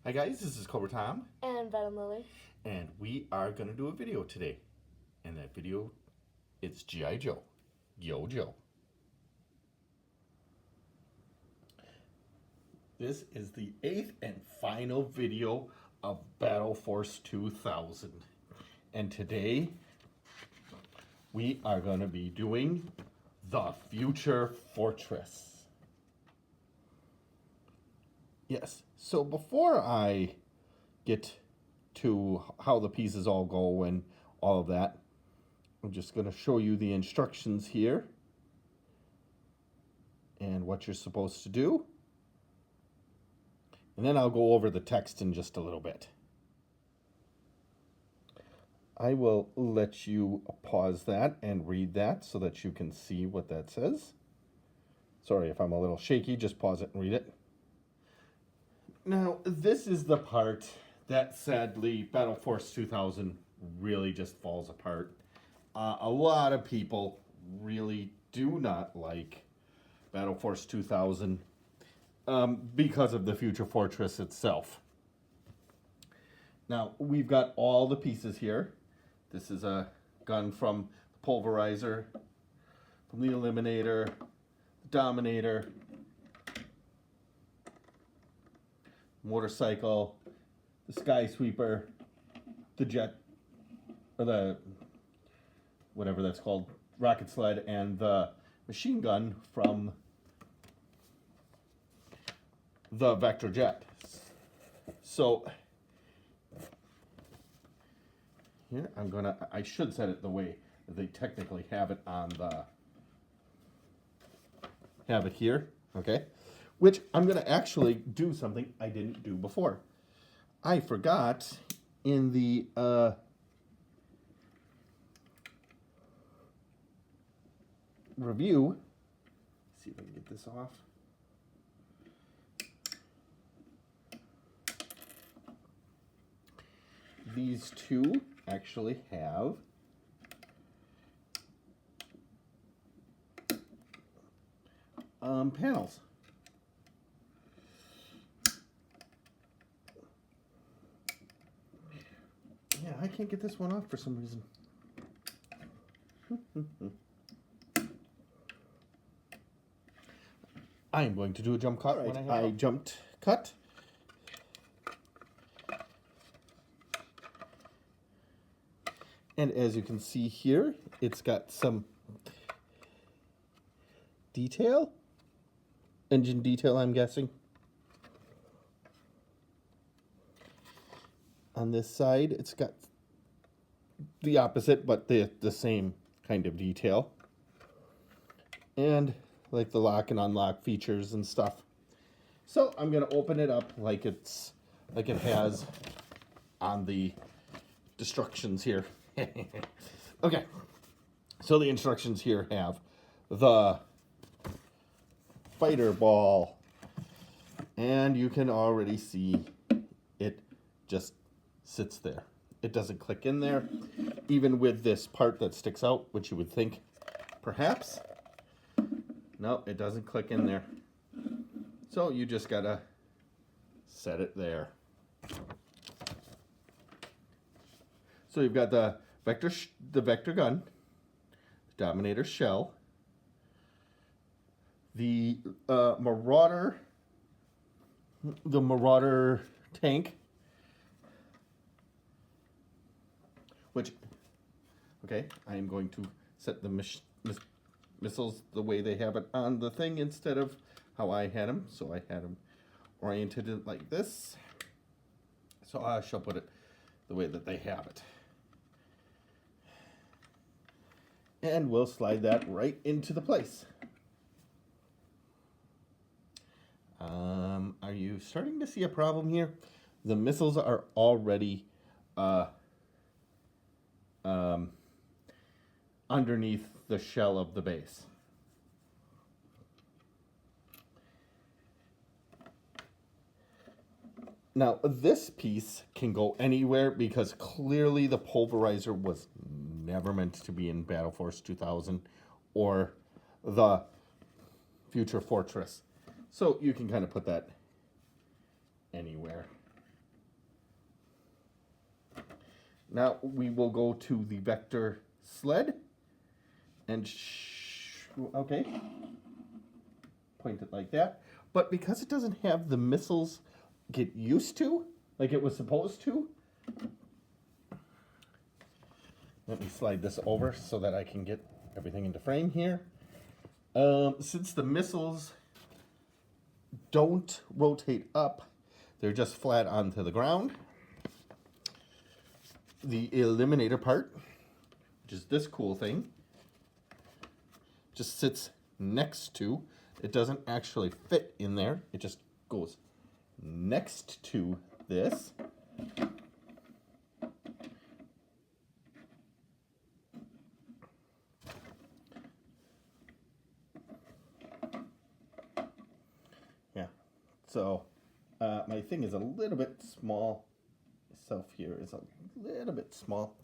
Hi guys, this is Cobra Tom, And Venom Lily. and we are going to do a video today. And that video is G.I. Joe. Yo Joe. This is the 8th and final video of Battle Force 2000. And today we are going to be doing the Future Fortress. Yes, so before I get to how the pieces all go and all of that, I'm just going to show you the instructions here and what you're supposed to do. And then I'll go over the text in just a little bit. I will let you pause that and read that so that you can see what that says. Sorry if I'm a little shaky, just pause it and read it. Now, this is the part that sadly Battle Force 2000 really just falls apart. A lot of people really do not like Battle Force 2000 because of the Future Fortress itself. Now, we've got all the pieces here. This is a gun from the Pulverizer, from the Eliminator, the Dominator, motorcycle, the Sky Sweeper, the jet, or the whatever that's called, rocket sled, and the machine gun from the Vector jet. So here I should set it the way that they technically have it on the, have it here, okay? Which I'm gonna actually do something I didn't do before. I forgot in the review, let's see if I can get this off. These two actually have panels. Yeah, I can't get this one off for some reason. I am going to do a jump cut. Right, when I jumped cut. And as you can see here, it's got some detail, engine detail, I'm guessing. On this side, it's got the opposite, but the same kind of detail. And like the lock and unlock features and stuff. So I'm gonna open it up like it has on the instructions here. Okay, so the instructions here have the fighter ball, and you can already see it just sits there. It doesn't click in there, even with this part that sticks out, which you would think perhaps. No, it doesn't click in there. So you just gotta set it there. So you've got the Vector gun, the Dominator shell, the Marauder tank, which, okay, I am going to set the missiles the way they have it on the thing instead of how I had them. So I had them oriented like this. So I shall put it the way that they have it. And we'll slide that right into the place. Are you starting to see a problem here? The missiles are already underneath the shell of the base. Now, this piece can go anywhere because clearly the Pulverizer was never meant to be in Battle Force 2000 or the Future Fortress. So you can kind of put that anywhere. Now we will go to the vector sled and okay, point it like that. But because it doesn't have the missiles get used to, like it was supposed to, let me slide this over so that I can get everything into frame here. Since the missiles don't rotate up, they're just flat onto the ground. The eliminator part, which is this cool thing, just sits next to. It doesn't actually fit in there. It just goes next to this. Yeah. So my thing is a little bit small. Myself here is a little bit small.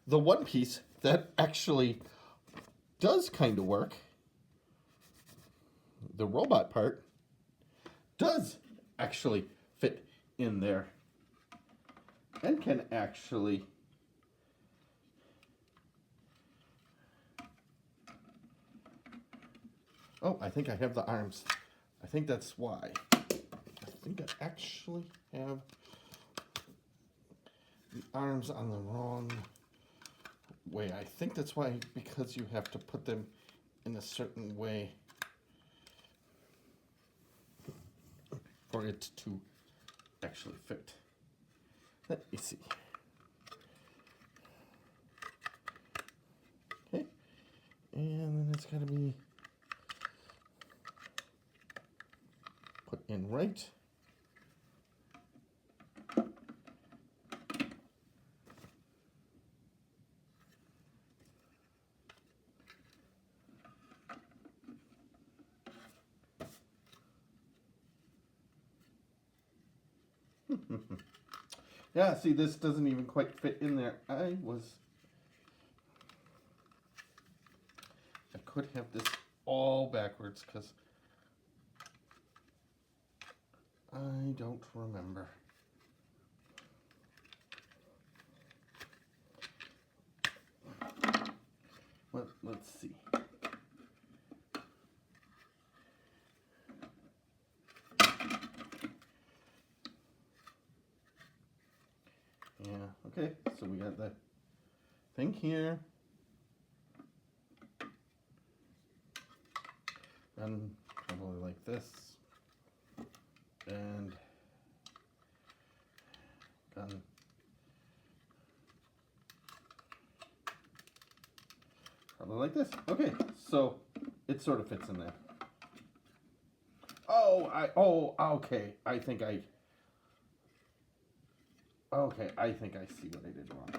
The one piece that actually does kind of work, the robot part, does actually fit in there and can actually oh, I think I have the arms. I think that's why. I think I actually have the arms on the wrong way. I think that's why, because you have to put them in a certain way for it to actually fit. Let me see. Okay, and then it's got to be put in right. Yeah, see, this doesn't even quite fit in there. I could have this all backwards because I don't remember. Well, let's see. Yeah, okay, so we got the thing here. And probably like this. And done. Probably like this. Okay, so it sort of fits in there. Okay. I think I see what I did wrong.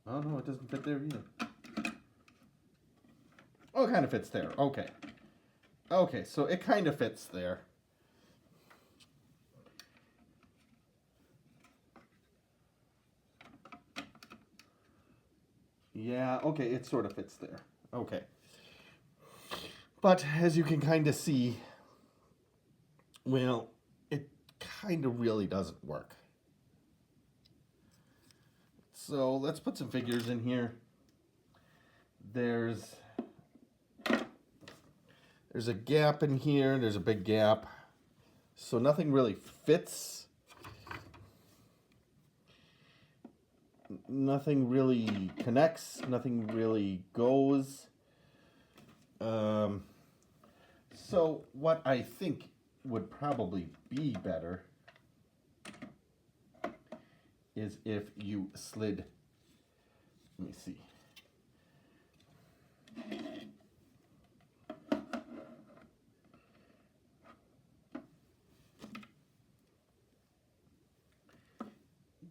Oh no, it doesn't fit there either. Oh, it kind of fits there. Okay. Okay, so it kind of fits there. Yeah, okay, it sort of fits there. Okay. But as you can kind of see, well, it kind of really doesn't work. So let's put some figures in here. There's a gap in here. There's a big gap. So nothing really fits. Nothing really connects. Nothing really goes. So what I think would probably be better is if you slid, let me see.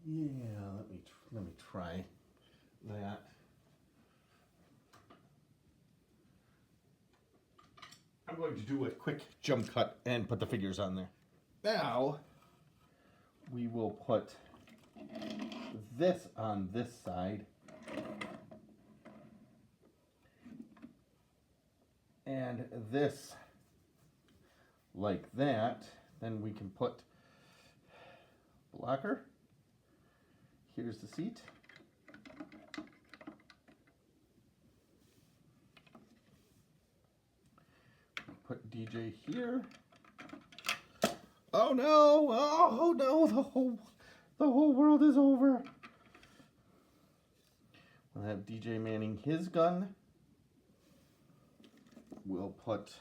Yeah, let me try that. I'm going to do a quick jump cut and put the figures on there. Now, we will put this on this side. And this like that. Then we can put blocker Here's the seat. Put DJ here. Oh no! Oh no! The whole world is over. We'll have DJ manning his gun. We'll put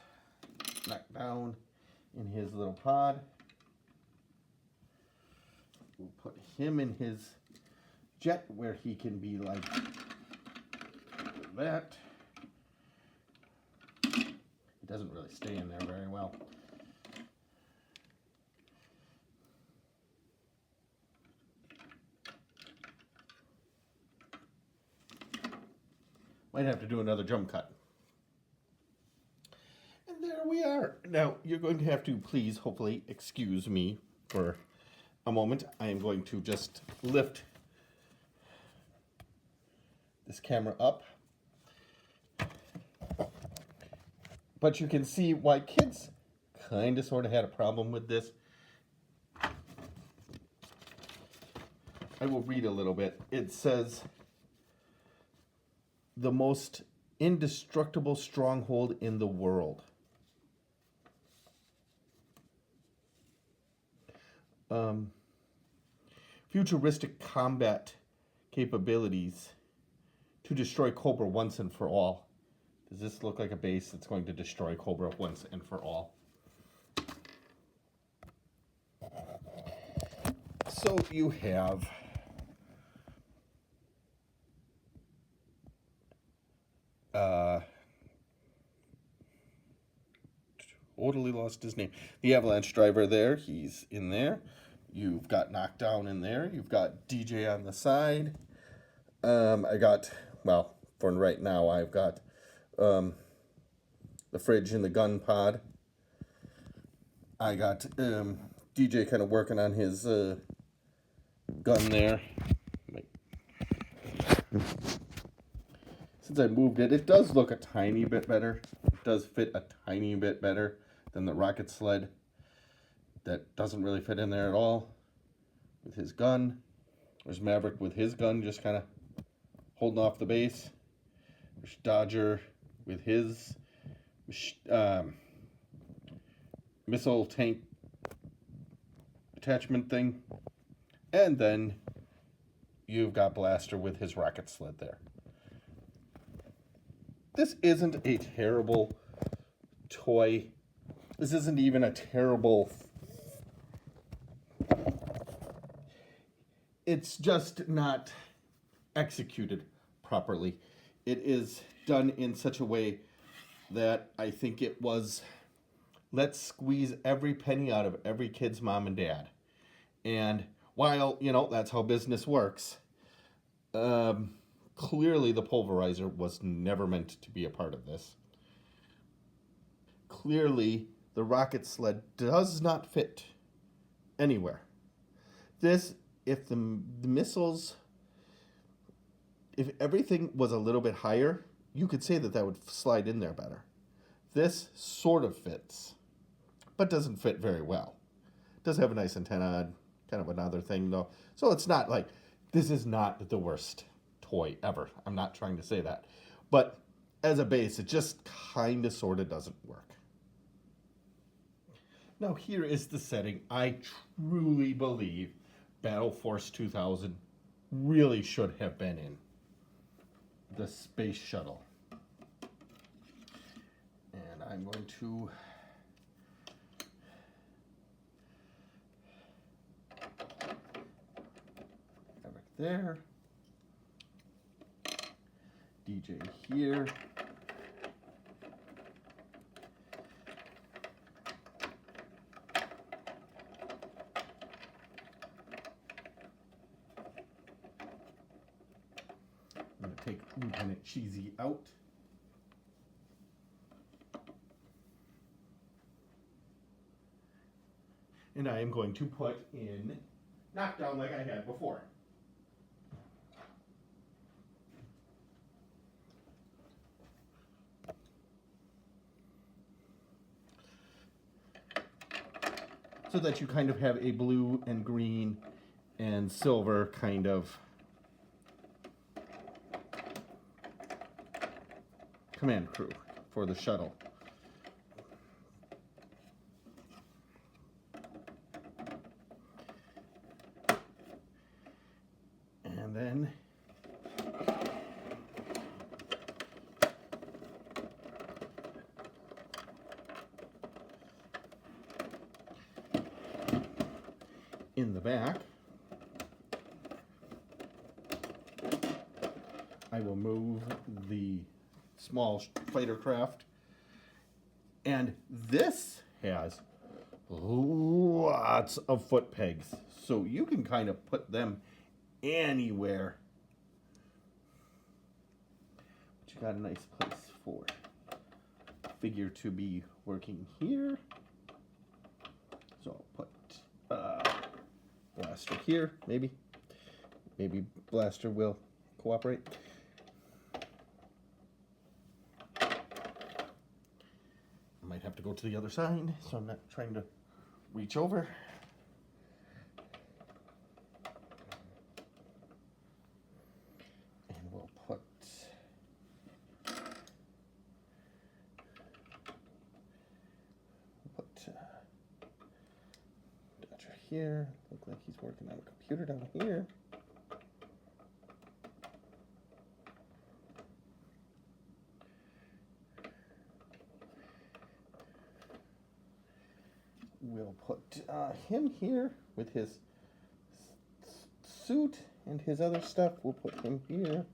Knockdown in his little pod. We'll put him in his jet where he can be like that. It doesn't really stay in there very well. Might have to do another jump cut. And there we are. Now, you're going to have to please, hopefully, excuse me for a moment. I am going to just lift this camera up. But you can see why kids kind of sort of had a problem with this. I will read a little bit. It says, the most indestructible stronghold in the world. Futuristic combat capabilities to destroy Cobra once and for all. Does this look like a base that's going to destroy Cobra once and for all? So you have totally lost his name. The Avalanche driver there, he's in there. You've got Knockdown in there. You've got DJ on the side. I got, well, for right now, I've got the fridge in the gun pod. I got DJ kind of working on his gun there. Since I moved it, it does look a tiny bit better. It does fit a tiny bit better than the rocket sled. That doesn't really fit in there at all with his gun. There's Maverick with his gun just kind of holding off the base. There's Dodger with his missile tank attachment thing. And then you've got Blaster with his rocket sled there. This isn't a terrible toy. This isn't even a terrible... It's just not executed properly. It is done in such a way that I think it was, let's squeeze every penny out of every kid's mom and dad. And while, you know, that's how business works, clearly the pulverizer was never meant to be a part of this. Clearly, the rocket sled does not fit anywhere. This, if the missiles, if everything was a little bit higher, you could say that that would slide in there better. This sort of fits, but doesn't fit very well. It does have a nice antenna, kind of another thing though. So it's not like, this is not the worst toy ever. I'm not trying to say that. But as a base, it just kind of sort of doesn't work. Now here is the setting I truly believe Battle Force 2000 really should have been in. The space shuttle. And I'm going to have it there. DJ here. I'm going to take Lieutenant Cheesy out. And I am going to put in Knockdown like I had before. So that you kind of have a blue and green and silver kind of command crew for the shuttle. And then in the back, I will move the small fighter craft, and this has lots of foot pegs, so you can kind of put them anywhere. But you got a nice place for a figure to be working here. So I'll put Blaster here, maybe. Maybe Blaster will cooperate. I might have to go to the other side, so I'm not trying to reach over. And we'll put Dodger here. Look like he's working on a computer down here. We'll put him here with his suit and his other stuff. We'll put him here,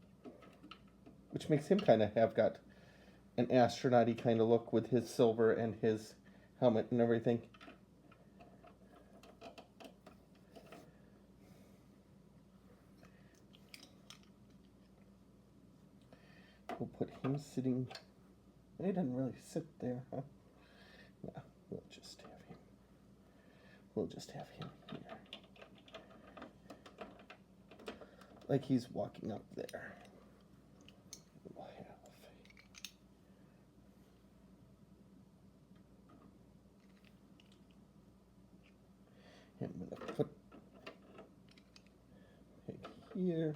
which makes him kind of have got an astronaut-y kind of look with his silver and his helmet and everything. We'll put him sitting. He doesn't really sit there, huh? No, we'll just have him. We'll just have him here. Like he's walking up there. We'll have him with a foot peg here.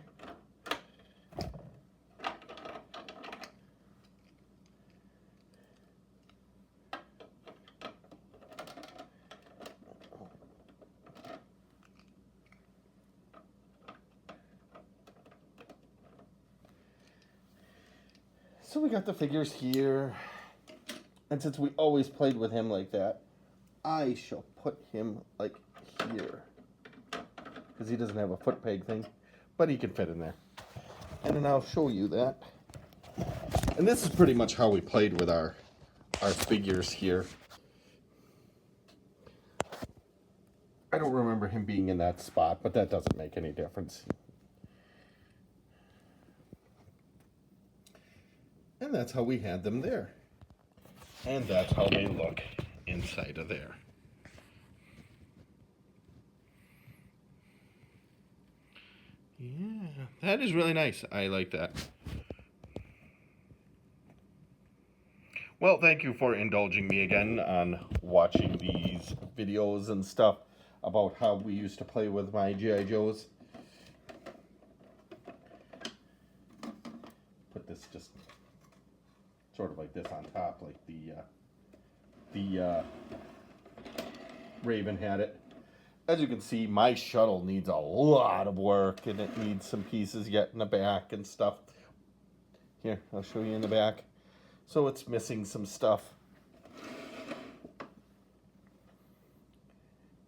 So we got the figures here, and since we always played with him like that, I shall put him like here, because he doesn't have a foot peg thing, but he can fit in there. And then I'll show you that. And this is pretty much how we played with our figures here. I don't remember him being in that spot, but that doesn't make any difference. And that's how we had them there. And that's how they look inside of there. Yeah, that is really nice. I like that. Well, thank you for indulging me again on watching these videos and stuff about how we used to play with my G.I. Joes. Put this just sort of like this on top, like the Raven had it. As you can see, my shuttle needs a lot of work, and it needs some pieces yet in the back and stuff. Here, I'll show you in the back. So it's missing some stuff.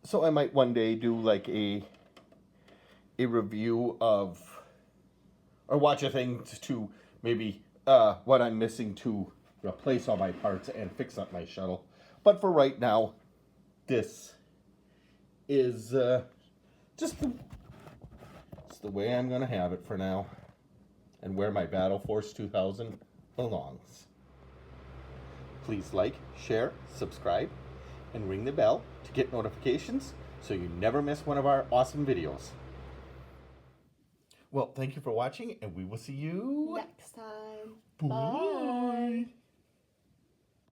So I might one day do like a review of, or watch a thing to maybe what I'm missing to replace all my parts and fix up my shuttle. But for right now, this is just it's the way I'm going to have it for now, and where my Battle Force 2000 belongs. Please like, share, subscribe, and ring the bell to get notifications so you never miss one of our awesome videos. Well, thank you for watching, and we will see you next time. Bye. Bye.